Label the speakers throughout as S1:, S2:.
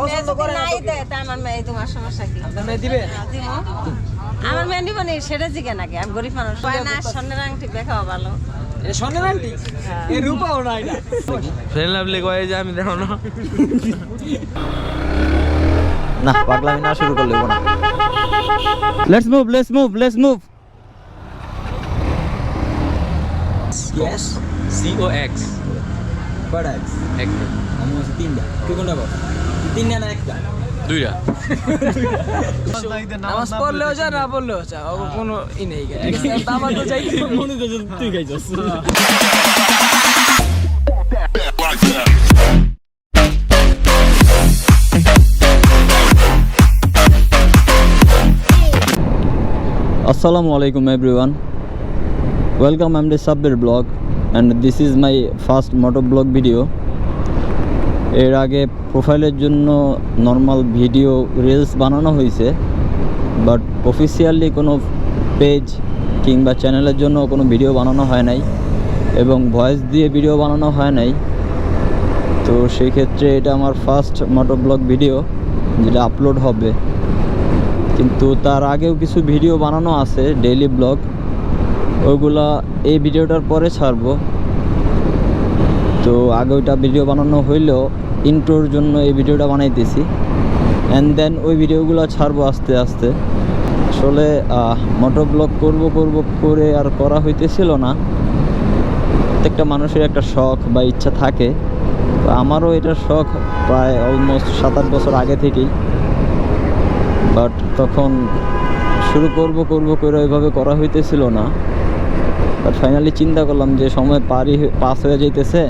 S1: পছন্দ করে নাই দেয় তা আমার মেয়ে তোমার সমস্যা কি আপনার মেয়ে দিবে আমার মেয়ে নিব না সেটা জিজ্ঞেস নাকি আমি গরিব মানুষ না স্বর্ণের আংটি দেখাও ভালো
S2: স্বর্ণের আংটি এই রূপাও না এটা
S3: ফ্রেন্ড লাভলি কয়ে যে আমি দেখো না
S4: না পাগলামি না শুরু করলে না লেটস মুভ
S2: ইয়েস
S3: COX
S2: কয়টা
S3: একটা
S2: আমি হচ্ছে তিনটা তুই কোনটা বল তিনটা না একটা
S3: দুইটা
S2: নামাজ পড়লেও যা না পড়লেও যা কোনো ই নেই আমার তো চাই মনে তো তুই খাইছস
S4: Assalamu alaikum everyone. Welcome, I'm the Sabbir blog and this is my first moto blog video. এর আগে প্রোফাইলের জন্য নর্মাল ভিডিও রিলস বানানো হয়েছে বাট অফিসিয়ালি কোনো পেজ কিংবা চ্যানেলের জন্য কোনো ভিডিও বানানো হয় নাই এবং ভয়েস দিয়ে ভিডিও বানানো হয় নাই। তো সেই ক্ষেত্রে এটা আমার ফার্স্ট মোটো ব্লগ ভিডিও যেটা আপলোড হবে, কিন্তু তার আগেও কিছু ভিডিও বানানো আছে ডেইলি ব্লগ, ওইগুলা এই ভিডিওটার পরে ছাড়বো। তো আগে ওইটা ভিডিও বানানো হইলেও ইন্ট্রোর জন্য এই ভিডিওটা বানাইতেছি অ্যান্ড দেন ওই ভিডিওগুলো ছাড়বো আস্তে আস্তে। আসলে মোটো ব্লগ করব করে আর করা হইতেছিল না। প্রত্যেকটা মানুষের একটা শখ বা ইচ্ছা থাকে, তো আমারও এটা শখ প্রায় অলমোস্ট 7-8 বছর আগে থেকেই, বাট তখন শুরু করব করে ওইভাবে করা হইতেছিল না। বাট ফাইনালি চিন্তা করলাম যে সময় পাস হয়ে যাইতেছে,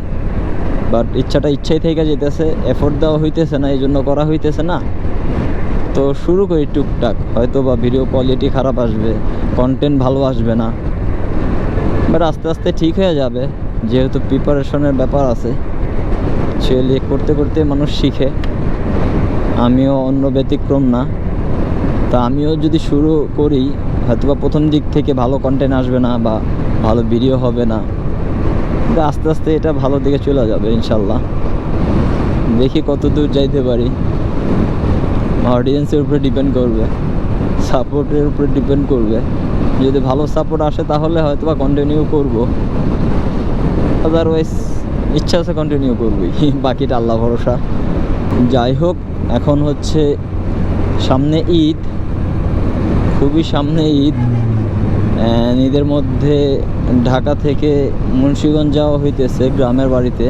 S4: বাট ইচ্ছাই থেকে যেতেছে, এফোর্ট দেওয়া হইতেছে না, এই জন্য করা হইতেছে না। তো শুরু করি টুকটাক, হয়তো বা ভিডিও কোয়ালিটি খারাপ আসবে, কন্টেন্ট ভালো আসবে না, বাট আস্তে আস্তে ঠিক হয়ে যাবে, যেহেতু প্রিপারেশনের ব্যাপার আছে। ছেলে করতে করতে মানুষ শিখে, আমিও অন্য ব্যতিক্রম না। তা আমিও যদি শুরু করি হয়তো বা প্রথম দিক থেকে ভালো কন্টেন্ট আসবে না বা ভালো ভিডিও হবে না, কিন্তু আস্তে আস্তে এটা ভালো দিকে চলে যাবে ইনশাল্লাহ। দেখি কত দূর যাইতে পারি, অডিয়েন্সের উপরে ডিপেন্ড করবে, সাপোর্টের উপরে ডিপেন্ড করবে। যদি ভালো সাপোর্ট আসে তাহলে হয়তো বা কন্টিনিউ করবো, আদারওয়াইজ ইচ্ছা আছে কন্টিনিউ করবই, বাকিটা আল্লাহ ভরসা। যাই হোক, এখন হচ্ছে সামনে ঈদ, খুবই সামনে ঈদ। ঈদের মধ্যে ঢাকা থেকে মুন্সিগঞ্জ যাওয়া হইতেছে গ্রামের বাড়িতে।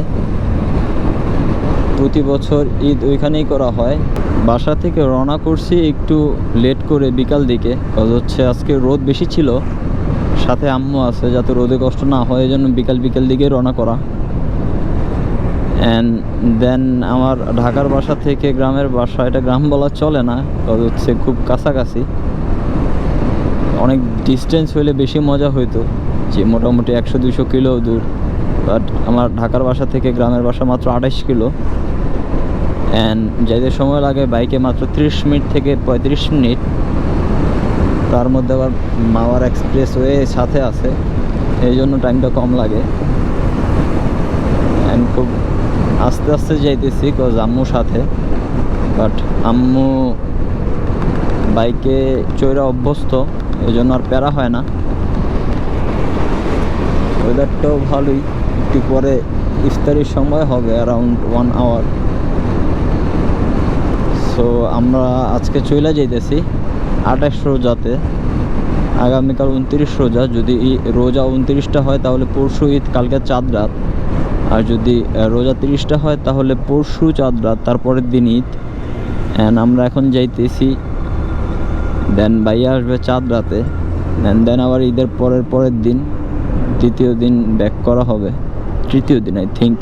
S4: প্রতি বছর ঈদ ওইখানেই করা হয়। বাসা থেকে রওনা করছি একটু লেট করে বিকাল দিকে, কারণ হচ্ছে আজকে রোদ বেশি ছিল, সাথে আম্মু আছে, যাতে রোদে কষ্ট না হয় এই জন্য বিকাল দিকে রওনা করা। অ্যান্ড দেন আমার ঢাকার বাসা থেকে গ্রামের বাসা, এটা গ্রাম বলা চলে না, কারণ হচ্ছে খুব কাছাকাছি। অনেক ডিস্টেন্স হইলে বেশি মজা হইতো, যে মোটামুটি 100-200 কিলো দূর, বাট আমার ঢাকার বাসা থেকে গ্রামের বাসা মাত্র 28 কিলো। অ্যান্ড যাইতে সময় লাগে বাইকে মাত্র 30 মিনিট থেকে 35 মিনিট। তার মধ্যে আবার মাওয়ার এক্সপ্রেসওয়ে সাথে আছে, এই জন্য টাইমটা কম লাগে। অ্যান্ড খুব আস্তে আস্তে যাইতেছি, কজ আম্মুর সাথে, বাট আম্মু বাইকে চড়া অভ্যস্ত, এই জন্য আর প্যারা হয় না। ওয়েদারটাও ভালোই, একটু পরে ইফতারির সময় হবে, অ্যারাউন্ড 1 আওয়ার। সো আমরা আজকে চলে যাইতেছি 28 রোজাতে, আগামীকাল 29 রোজা। যদি রোজা 29টা হয় তাহলে পরশু ঈদ, কালকে চাঁদ রাত। আর যদি রোজা 30টা হয় তাহলে পরশু চাঁদ রাত, তারপরের দিন ঈদ। অ্যান্ড আমরা এখন যাইতেছি, দেন ভাইয়া আসবে চাঁদ রাতে, দেন আবার ঈদের পরের দিন, দ্বিতীয় দিন ব্যাক করা হবে, তৃতীয় দিন আই থিঙ্ক।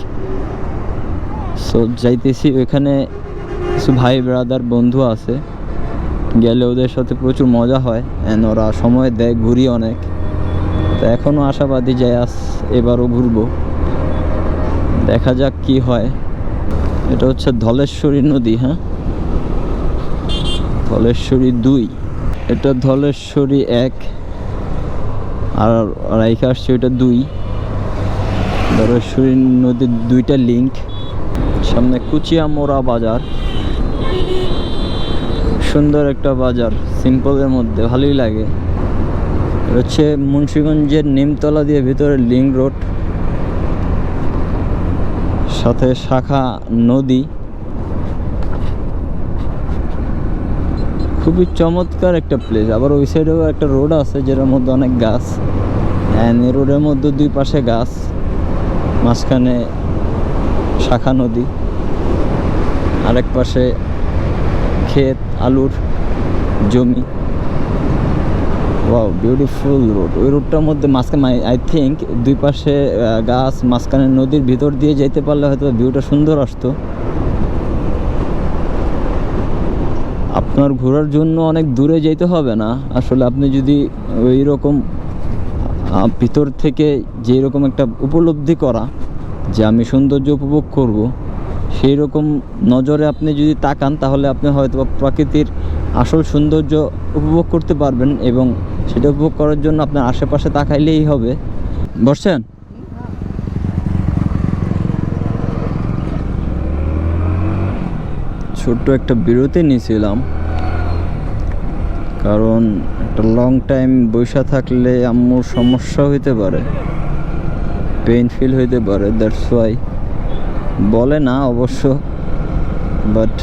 S4: সো যাইতেছি, ওইখানে কিছু ভাই ব্রাদার বন্ধু আছে, গেলে ওদের সাথে প্রচুর মজা হয় অ্যান্ড ওরা সময় দেয়, ঘুরি অনেক। তো এখনও আশাবাদী যে এবারও ঘুরবো, দেখা যাক কি হয়। এটা হচ্ছে ধলেশ্বরী নদী, হ্যাঁ, ধলেশ্বরী 2, এটা ধলেশ্বরী 1, আর রাইখা আসছে ওইটা 2। ধলেশ্বরী নদীর 2টা লিঙ্ক। সামনে কুচিয়ামোড়া বাজার, সুন্দর একটা বাজার, সিম্পলের মধ্যে ভালোই লাগে। এটা হচ্ছে মুন্সিগঞ্জের নিমতলা দিয়ে ভিতরে লিংক রোড, সাথে শাখা নদী। খুবই চমৎকার একটা প্লেস। আবার ওই সাইডেও একটা রোড আছে যেটার মধ্যে অনেক গাছ, অ্যান্ড এই রোডের মধ্যে দুই পাশে গাছ, মাঝখানে শাখা নদী, আরেক পাশে ক্ষেত, আলুর জমি। Wow, beautiful road. ওই রোডটার মধ্যে মাঝখানে আই থিঙ্ক দুই পাশে গাছ, মাঝখানে নদীর ভিতর দিয়ে যেতে পারলে হয়তো ভিউটা সুন্দর আসতো। আপনার ঘোরার জন্য অনেক দূরে যেতে হবে না আসলে। আপনি যদি ওই রকম ভিতর থেকে যেই রকম একটা উপলব্ধি করা যে আমি সৌন্দর্য উপভোগ করব, সেই রকম নজরে আপনি যদি তাকান তাহলে আপনি হয়তো প্রকৃতির আসল সৌন্দর্য উপভোগ করতে পারবেন, এবং সেটা উপভোগ করার জন্য আপনার আশেপাশে তাকাইলেই হবে। বসছেন? ছোট্ট একটা বিরতি নিয়েছিলাম, কারণ একটা লং টাইম বসে থাকলে আম্মুর সমস্যা হইতে পারে, পেইন ফিল হইতে পারে। দ্যাটস ওয়াই বলে না অবশ্য, বাট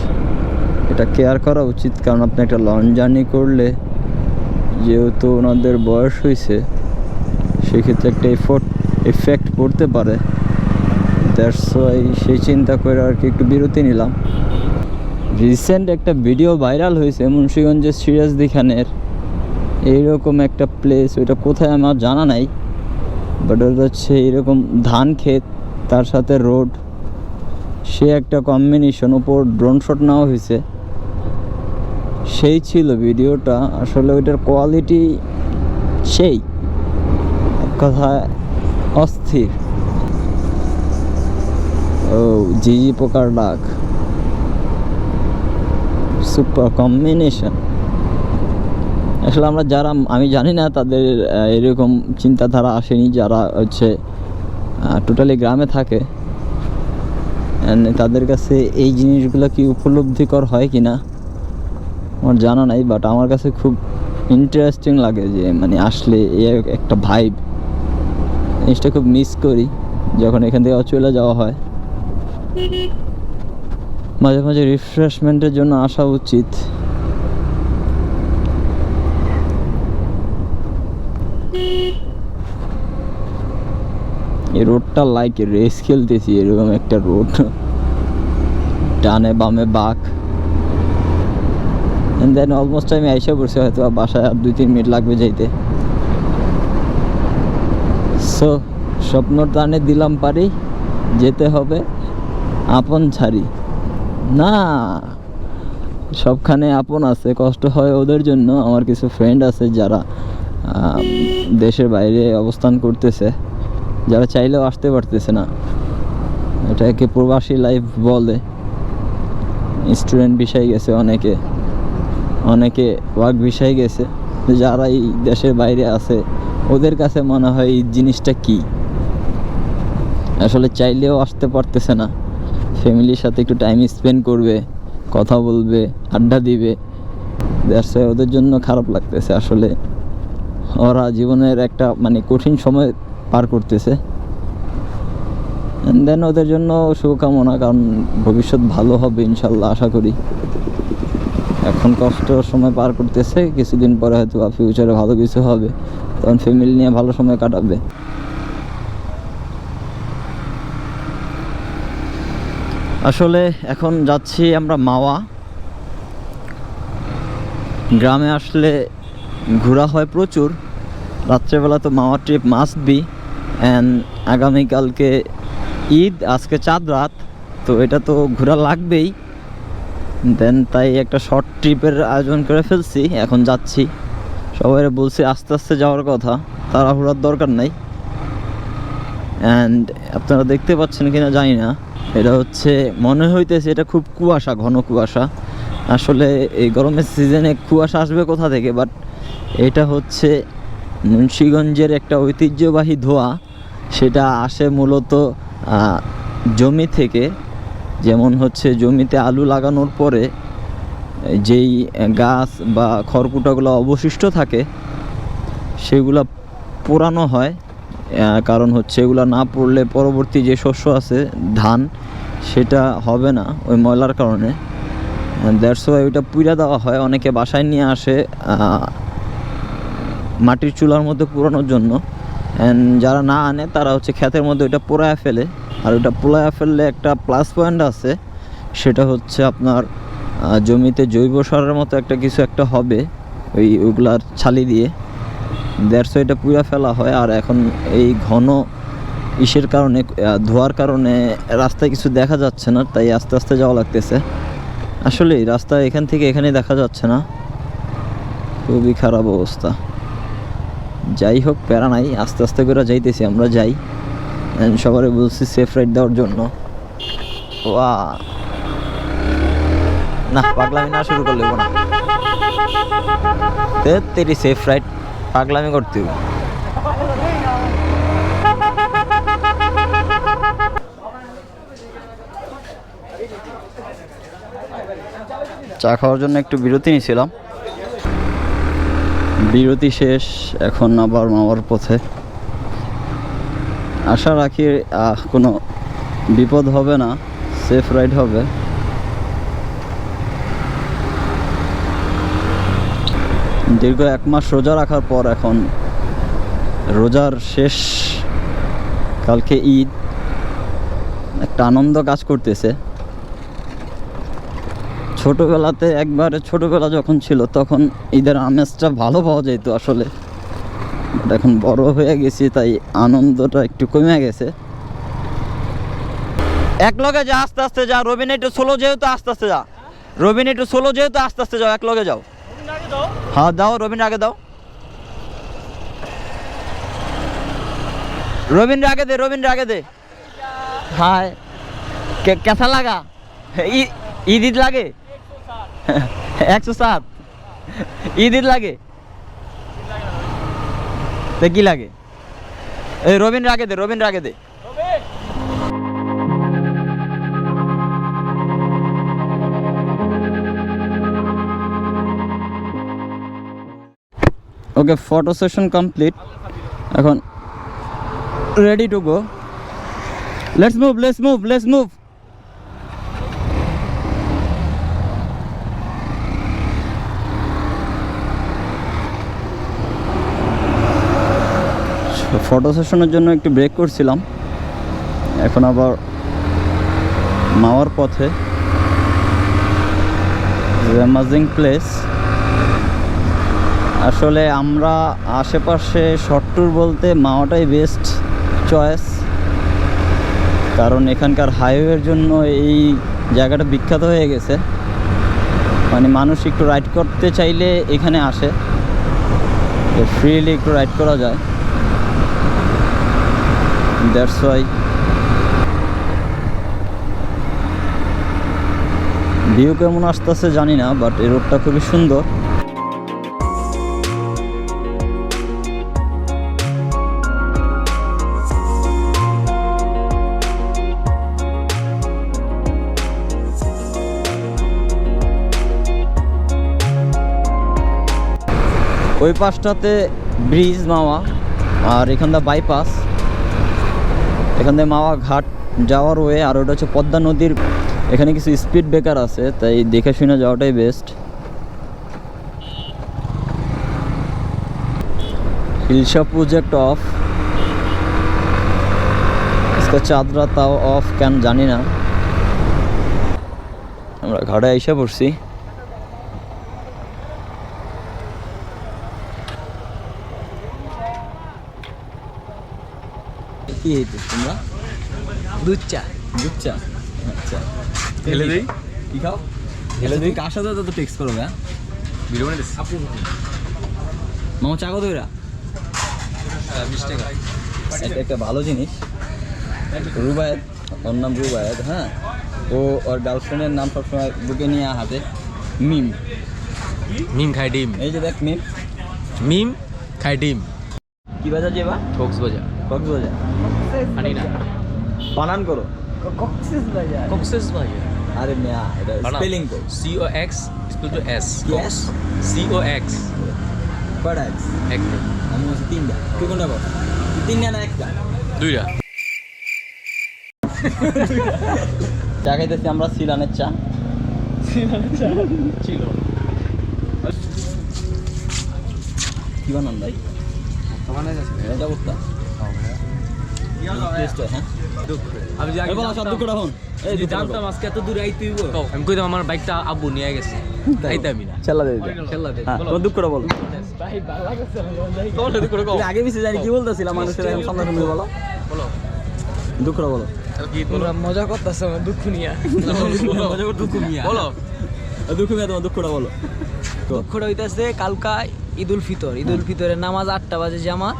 S4: এটা কেয়ার করা উচিত। কারণ আপনি একটা লং জার্নি করলে, যেহেতু ওনাদের বয়স হয়েছে, সেক্ষেত্রে একটা এফেক্ট পড়তে পারে। দ্যাটস ওয়াই সেই চিন্তা করে আর কি একটু বিরতি নিলাম। রিসেন্ট একটা ভিডিও ভাইরাল হয়েছে মুন্সিগঞ্জের সিরাজদি খানের এইরকম একটা প্লেস। ওইটা কোথায় আমার জানা নাই, বাট ওটা হচ্ছে এইরকম ধান ক্ষেত, তার সাথে রোড, সে একটা কম্বিনেশন। উপর ড্রোন শট নেওয়া হয়েছে, সেই ছিল ভিডিওটা। আসলে ওইটার কোয়ালিটি সেই এক কথায় অস্থির। ও ঝিঝি পোকার ডাক, সুপার কম্বিনেশন। আসলে আমরা যারা, আমি জানি না তাদের এরকম চিন্তাধারা আসেনি, যারা হচ্ছে টোটালি গ্রামে থাকে, তাদের কাছে এই জিনিসগুলো কি উপলব্ধিকর হয় কি না আমার জানা নাই। বাট আমার কাছে খুব ইন্টারেস্টিং লাগে যে মানে আসলে একটা ভাইব, জিনিসটা খুব মিস করি যখন এখান থেকে চলে যাওয়া হয়। মাঝে মাঝে রিফ্রেশমেন্টের জন্য আসা উচিত। এই রোডটা লাইক রেস খেলতেছি, এরকম একটা রোড, ডানে বামে বাঁক। এন্ড দেন অলমোস্ট আমি আইসা পড়ছি, হয়তো বাসায় আর 2-3 মিনিট লাগবে যাইতে। সো স্বপ্নর টানে দিলাম পারি, যেতে হবে আপন ছাড়ি না। সবখানে আপন আছে, কষ্ট হয় ওদের জন্য। আমার কিছু ফ্রেন্ড আছে যারা দেশের বাইরে অবস্থান করতেছে, যারা চাইলেও আসতে পারতেছে না। এটাকে প্রবাসী লাইফ বলে। স্টুডেন্ট ভিসায় গেছে অনেকে, অনেকে ওয়ার্ক ভিসায় গেছে। যারা এই দেশের বাইরে আছে ওদের কাছে মনে হয় এই জিনিসটা কি, আসলে চাইলেও আসতে পারতেছে না। ফ্যামিলির সাথে একটু টাইম স্পেন্ড করবে, কথা বলবে, আড্ডা দিবে, দ্যাটস ওয়াই ওদের জন্য খারাপ লাগতেছে। আসলে ওরা জীবনের একটা মানে কঠিন সময় পার করতেছে। এন্ড দেন ওদের জন্য শুভকামনা, কারণ ভবিষ্যৎ ভালো হবে ইনশাল্লাহ আশা করি। এখন কষ্ট সময় পার করতেছে, কিছুদিন পরে হয়তো ফিউচারে ভালো কিছু হবে, তখন ফ্যামিলি নিয়ে ভালো সময় কাটাবে। আসলে এখন যাচ্ছি আমরা মাওয়া। গ্রামে আসলে ঘোরা হয় প্রচুর, রাত্রেবেলা তো মাওয়া ট্রিপ মাস্ট বি। অ্যান্ড আগামীকালকে ঈদ, আজকে চাঁদ রাত, তো এটা তো ঘোরা লাগবেই। দেন তাই একটা শর্ট ট্রিপের আয়োজন করে ফেলছি, এখন যাচ্ছি। সবাই বলছি আস্তে আস্তে যাওয়ার কথা, তাড়াহুড়ার দরকার নাই। অ্যান্ড আপনারা দেখতে পাচ্ছেন কিনা জানি না, এটা হচ্ছে মনে হইতেছে এটা খুব কুয়াশা, ঘন কুয়াশা। আসলে এই গরমের সিজনে কুয়াশা আসবে কোথা থেকে, বাট এটা হচ্ছে মুন্সিগঞ্জের একটা ঐতিহ্যবাহী ধোঁয়া। সেটা আসে মূলত জমি থেকে। যেমন হচ্ছে জমিতে আলু লাগানোর পরে যেই গাছ বা খড়কুটাগুলো অবশিষ্ট থাকে সেগুলো পোড়ানো হয়, কারণ হচ্ছে এগুলো না পড়লে পরবর্তী যে শস্য আছে ধান সেটা হবে না ওই ময়লার কারণে। দ্যাটস ওয়াই ওইটা পুড়া দেওয়া হয়, অনেকে বাসায় নিয়ে আসে মাটির চুলার মধ্যে পোড়ানোর জন্য। অ্যান্ড যারা না আনে তারা হচ্ছে ক্ষেতের মধ্যে ওইটা পোড়ায় ফেলে। আর ওইটা পোড়ায় ফেললে একটা প্লাস পয়েন্ট আছে, সেটা হচ্ছে আপনার জমিতে জৈব সারের মতো একটা কিছু একটা হবে ওইগুলার ছালি দিয়ে। দ্যাটস ওয়াই এটা পুড়া ফেলা হয়। আর এখন এই ঘন ইসের কারণে, ধোয়ার কারণে রাস্তায় কিছু দেখা যাচ্ছে না, তাই আস্তে আস্তে যাওয়া লাগতেছে। আসলে রাস্তা এখান থেকে এখানে দেখা যাচ্ছে না, খুবই খারাপ অবস্থা। যাই হোক, প্যারা নাই, আস্তে আস্তে করে যাইতেছি আমরা, যাই। সবারই বলছি সেফ রাইড দেওয়ার জন্য। না পাগলামি না শুরু করলে না, তেরি সেফ রাইড পাগলামি করতে হবে। চা খাওয়ার জন্য একটু বিরতি নিয়েছিলাম, বিরতি শেষ, এখন আবার মামার পথে। আশা রাখি কোনো বিপদ হবে না, সেফ রাইড হবে। দীর্ঘ 1 মাস রোজা রাখার পর এখন রোজার শেষ, কালকে ঈদ, একটা আনন্দ কাজ করতেছে। ছোটোবেলাতে ছোটোবেলা যখন ছিল তখন ঈদের আমেজটা ভালো পাওয়া যেত আসলে, এখন বড় হয়ে গেছি তাই আনন্দটা একটু কমে গেছে। এক লগে যা, আস্তে আস্তে যা। রবিন একটু সোলো যেহেতু আস্তে আস্তে যা, রবিন একটু সোলো যেহেতু আস্তে আস্তে যাও, এক লগে যাও। हाँ दाओ, रोबिन आगे दाओ, रोबिन आगे दे, रोबिन आगे दे। हाँ कैसा लगा? ईद लागे 107 ईद लागे तो की लागे? रोबिन आगे दे, रोबिन आगे दे। ওকে, ফটো সেশন কমপ্লিট, এখন ready to go. Let's move, let's move, let's move. Photo সেশনের জন্য একটু ব্রেক করছিলাম, এখন আবার মাওয়ার পথে। Amazing place. আসলে আমরা আশেপাশে শর্ট ট্যুর বলতে মাওয়াটাই বেস্ট চয়েস, কারণ এখানকার হাইওয়ের জন্য এই জায়গাটা বিখ্যাত হয়ে গেছে। মানে মানুষ একটু রাইড করতে চাইলে এখানে আসে, ফ্রিলি একটু রাইড করা যায়। That's why. ভিউ কেমন আসতেছে জানি না, বাট এই রোডটা খুবই সুন্দর। ওই পাশটাতে ব্রিজ মাওয়া, আর এখান থেকে বাইপাস, এখান থেকে মাওয়া ঘাট যাওয়ার ওয়ে। আর ওটা হচ্ছে পদ্মা নদীর, এখানে কিছু স্পিড ব্রেকার আছে, তাই দেখে শুনে যাওয়াটাই বেস্ট। हिलशा प्रोजेक्ट ऑफ, इसका चादरा ताओ ऑफ কেন জানি না। আমরা ঘাটে এসে পড়ছি। কি হইতো তোমরা?
S2: দুধ চা।
S4: দুধ চা, আচ্ছা।
S3: ঢেলে দেই?
S4: কি খাও? ঢেলে দিই। কার সাথে তো টেক্সট করো ভাই?
S3: ভিডিও বানাই দিস।
S4: মামা চা কত এরা?
S3: 20 টাকা।
S4: এটা একটা ভালো জিনিস। রুবায়েত, ওর নাম রুবায়েত। হ্যাঁ, ও ওর গার্লফ্রেন্ডের নাম সবসময় বুকে নিয়ে হাতে মিম।
S3: মিম খাই ডিম।
S4: এই যে দেখ মিম,
S3: মিম খাই ডিম।
S4: কি বাজার যাবা?
S3: কক্সবাজার।
S4: কক্সবাজার।
S3: আনি না।
S4: বানান করো।
S2: কক্সেস বাজার।
S3: কক্সবাজার।
S4: আরে মিয়া এটা স্পেলিং কো
S3: COX spell to S
S4: Yes.
S3: COX
S4: কয়টা
S3: একটা
S4: আমি বলছি তিনটা তুই কোনটা বল তিনটা না একটা
S3: দুইটা
S4: চা খাইতেছি আমরা সিলানের চা
S3: ছিল
S4: কি বানান ভাই এটা বলতা টেস্ট হ্যাঁ
S3: আমি
S4: এই বলা সব দুঃখটা হন এই
S3: জানতাম আজকে এত দূরে আইতেইব আমি কইতাম আমার বাইকটা আব্বু নিয়ে গেছে আইতামই না
S4: চালা দে দে
S3: খেলা দে
S4: হ্যাঁ তোর দুঃখটা বল
S3: ভাই ভালো লাগছে তোর দুঃখটা কও
S4: তুই আগে পিছে জানি কি বলতাছিলাম মানুষের এখন সামনে সামনে বলো
S3: বলো
S4: দুঃখটা বলো
S3: কি
S2: তোমরা মজা করতেছ আমার দুঃখ নিয়ে
S3: মজা করে দুঃখ মিয়া বলো
S4: দুঃখ মিয়া তোমার দুঃখটা বলো
S2: দুঃখটা হইতাছে কালকা ঈদুল ফিতরের নামাজ 8টা বাজে জামা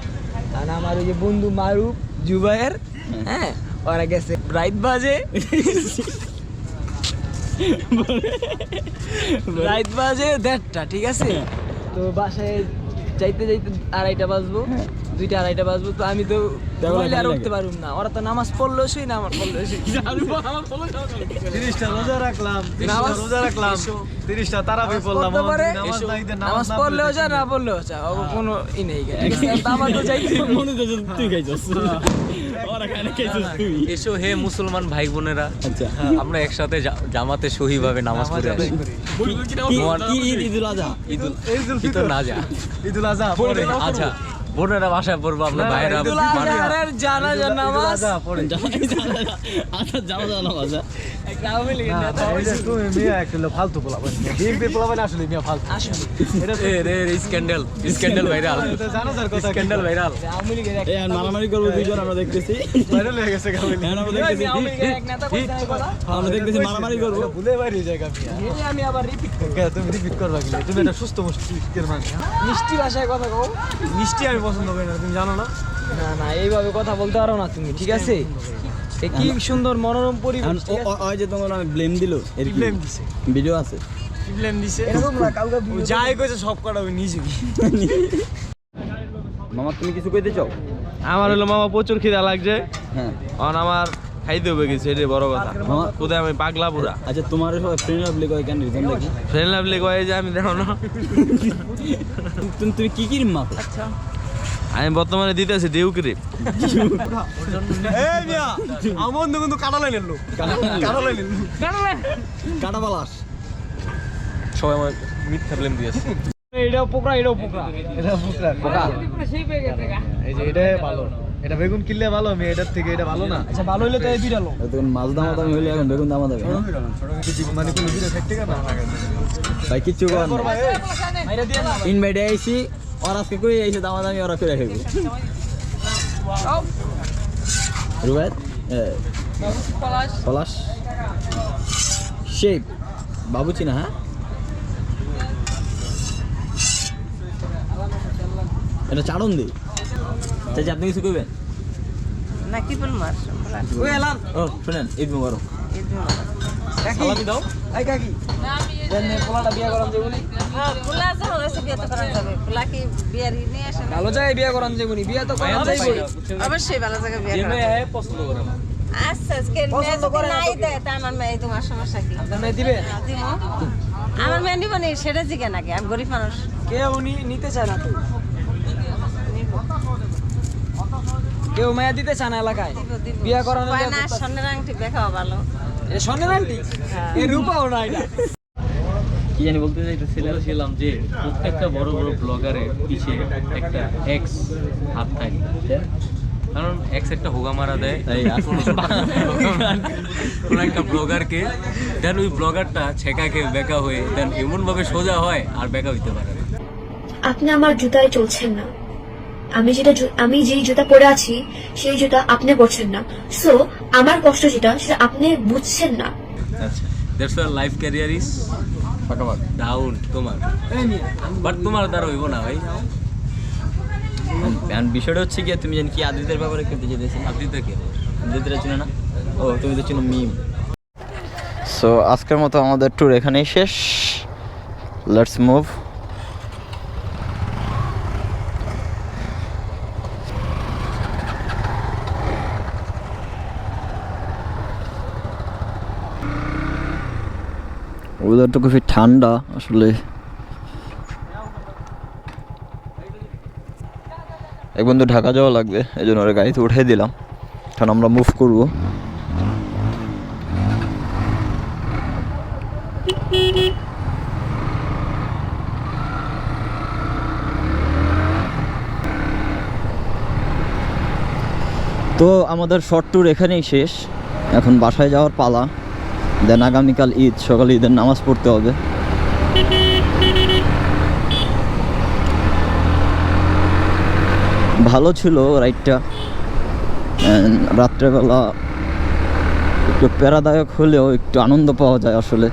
S2: আর আমার ওই যে বন্ধু মারুফ জুবাইর হ্যাঁ ওরা গেছে রাত বাজে রাত বাজে 1:30টা ঠিক আছে তো বাসায় যাইতে যাইতে 2:30টা বাজবো 2টা 2:30টা বাজবো তো আমি তো বলে আর উঠতে পারুম না ওরা তো নামাজ পড়লো শুই না আমার পড়লো শুই
S5: 30টা রোজা রাখলাম রোজা রাখলাম 30টা তারাবি পড়লাম নামাজ নাই দে
S2: নামাজ পড়লেও যা না পড়লেও যা ও কোনো ই নেই ঠিক আছে তো আমার তো যাইতে
S4: মনে তো তুই খাইছস ওরা খানে খাইছস তুই
S3: এসো হে মুসলমান ভাই বোনেরা
S4: আচ্ছা
S3: আমরা একসাথে জামাতে সহিভাবে নামাজ পড়ে আসি
S4: কি ঈদুল আজহা
S3: ঈদুল ফিতর না যা
S5: ঈদুল আজহা পড়ে
S3: আচ্ছা বোনেরা বাসায় পড়বো আপনার ভাইরা
S2: দুলাজারের জানাজা নামাজ
S5: পড়ে
S4: আচ্ছা যাও যাও না বাজা
S2: একটা আওয়ামী লীগের নেতা
S5: এই যে তুমি মিয়া একটা ফালতু পোলাবেন বিএনপি পোলাবেন আসলে মিয়া ফালতু
S2: আসলে
S3: স্ক্যান্ডাল ভাইরাল
S5: এটা জানো যার কথা
S3: স্ক্যান্ডাল ভাইরাল
S2: আওয়ামী লীগের এক
S4: এই আর মারামারি করবো দুইজন আমরা দেখতেছি
S5: ভাইরাল হয়ে গেছে গাবি
S4: এখন আমরা দেখতেছি
S2: আওয়ামী লীগের এক নেতা কইতে হয় কথা
S4: আমরা দেখতেছি মারামারি করবো
S5: ভুলে বাইরে জায়গা মিয়া
S2: এই আমি আবার রিপিট
S5: তুমি রিপিট করবা কি তুমি একটা সুস্থ মস্তিষ্কের মানুষ
S2: মিষ্টি ভাষায় কথা কও
S5: মিষ্টি আমি পছন্দ করি না তুমি জানো না
S2: না না এইভাবে কথা বলতে পারো না তুমি ঠিক আছে এ কি সুন্দর মনোরম পরিবেশ
S4: ও ওই যে তোমার আমি ব্লেম দিল এর কি
S5: ব্লেম দিছে
S4: ভিডিও আছে
S5: ব্লেম দিছে
S2: এরকম না কাউকে
S5: ও যাই কইছে সব কটা ওই নিজে
S4: মামা তুমি কিছু কইতে চাও
S6: আমার হলো মামা প্রচুর খিদা লাগছে
S4: হ্যাঁ
S6: কারণ আমার খাইতে হবে গেছে এটাই বড় কথা
S4: মামা
S6: কোথায় আমি পাগলা পুরা
S4: আচ্ছা তোমার সবাই ফ্রেন্ড লাভলি কয় কেন রিজন দেখি
S6: ফ্রেন্ড লাভলি কয়ে যে আমি দেখো না
S4: তুমি কি কি মাখো
S6: আমি বর্তমানে দিতেছি ডিউ ক্রিম
S5: এই মিয়া আমার কিন্তু কাটা লাইনের লোক কাটা লাইনের লোক
S4: কাটা বালাস
S3: সবাই আমার মিথ্যা ব্লেম দিয়েছে
S2: এটাও পোকরা
S5: এটা ফুকরা
S2: পোকা সেই পেয়ে গেছে
S5: এই যে এটা ভালো এটা বেগুন কিনলে ভালো আমি এটার থেকে এটা ভালো না
S2: আচ্ছা ভালো হইলে তো এই বিড়ালো
S4: তখন মাছ দাম হইলে এখন বেগুন দাম দেবে
S5: মানে কোনো দিনে ফেক থেকে না
S4: ভাই কিচ্ছু কর না
S2: মাইরা দিয়ে না
S4: ইনভাইটে আইছি আর আজকে কই আইছে দামাদামি ওরা করে খাইবো রুবাত পলাশ শেপ বাবুচি না হ্যাঁ এটা চাড়ন দি চাচা আপনি কিছু কইবেন
S1: না কি বলবো আর
S2: ওই এলাম
S4: ও শুনেন ঈদ মুবারক
S2: সালামি দাও এই কাকি দেন পোলাটা বিয়া করান যাবো নি
S1: পোলা যখন আছে বিয়ে তো করা যাবে পোলা কি বিয়ার নিয়ে আসে না
S2: ভালো জায়গায় বিয়া করান যাবো নি বিয়া তো করান যাইবো
S1: অবশ্যই ভালো জায়গায় বিয়ে
S3: যে
S1: করা
S3: মেয়ে পছন্দ করে না
S1: আচ্ছা আজকে মেয়ে
S2: পছন্দ
S1: যদি
S2: করে না
S1: নাই
S2: তোকে।
S1: দেয় তা আমার মেয়ে তোমার সমস্যা কি
S2: আপনার মেয়ে দিবে
S1: দিব আমার মেয়ে নিব নি সেটা জিজ্ঞেস নাকি আমি গরিব মানুষ
S2: কেউ নিতে চায় না তো কেউ মায়া দিতে চায় না এলাকায়
S1: দিব, দিব।
S2: বিয়া করানো
S1: কয় না স্বর্ণের আংটি দেখাও ভালো
S2: স্বর্ণের আন্টি এ রূপাও না এটা
S4: কি জানি বলতে
S3: ছিলাম যে প্রত্যেকটা বড় বড় ব্লগারের পিছে একটা এক্স হাত থাকে কারণ এক্স একটা হোগা মারা দেয়
S4: তাই
S3: কোনো একটা ব্লগারকে দেন ওই ব্লগারটা ছেঁকাকে বেকা হয়ে দেন এমন ভাবে সোজা হয় আর বেকা হইতে পারে না
S7: আপনি আমার জুতায় চলছেন না আমি যেই জুতা পরে আছি সেই জুতা আপনি পরছেন না সো আমার কষ্ট যেটা সেটা আপনি বুঝছেন না
S3: আচ্ছা that's why life career is
S4: ফাটাফাট
S3: ডাউন তোমার বাট তোমার দ্বারা হইব না ভাই
S4: বিষয়টা হচ্ছে কি তুমি জানি কি আদিতের ব্যাপারে করতে যেতেছি
S3: আপনি তো কে
S4: আদিতের চিনো না ও তুমি তো চিনো মিম সো আজকের মতো আমাদের ট্যুর এখানেই শেষ লেটস মুভ ওয়েদারটা খুবই ঠান্ডা আসলে। এক বন্ধু ঢাকা যাওয়া লাগবে, এই জন্য ওরা গাড়িতে উঠে দিলাম, কারণ আমরা মুভ করবো। তো আমাদের শর্ট ট্যুর এখানেই শেষ, এখন বাসায় যাওয়ার পালা। দেন আগামীকাল ঈদ, সকালে ঈদের নামাজ পড়তে হবে। ভালো ছিল রাইডটা, রাত্রেবেলা একটু প্যারাদায়ক হলেও একটু আনন্দ পাওয়া যায় আসলে।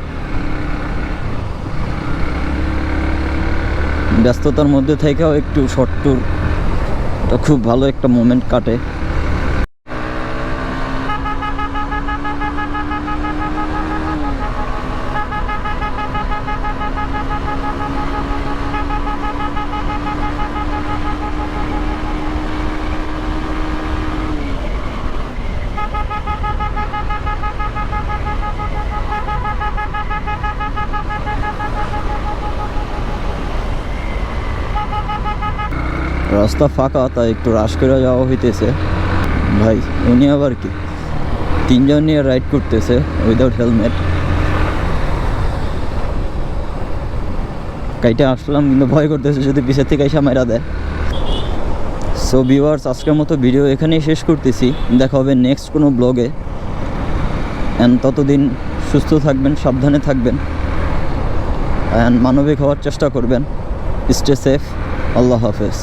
S4: ব্যস্ততার মধ্যে থেকেও একটু শর্ট ট্যুরটা খুব ভালো একটা মোমেন্ট কাটে। রাস্তা ফাঁকা, তাই একটু রাশ করে যাওয়া হইতেছে। ভাই উনি আবার কি 3 জন নিয়ে রাইড করতেছে উইদাউট হেলমেট। গাড়িটা আসলাম কিন্তু ভয় করতেছে যদি পিছের থেকে এসে মেরা দেয়। সো ভিউয়ার্স, আজকের মতো ভিডিও এখানেই শেষ করতেছি। দেখা হবে নেক্সট কোনো ব্লগে। অ্যান্ড ততদিন সুস্থ থাকবেন, সাবধানে থাকবেন, অ্যান্ড মানবিক হওয়ার চেষ্টা করবেন। Stay safe. আল্লাহ হাফেজ।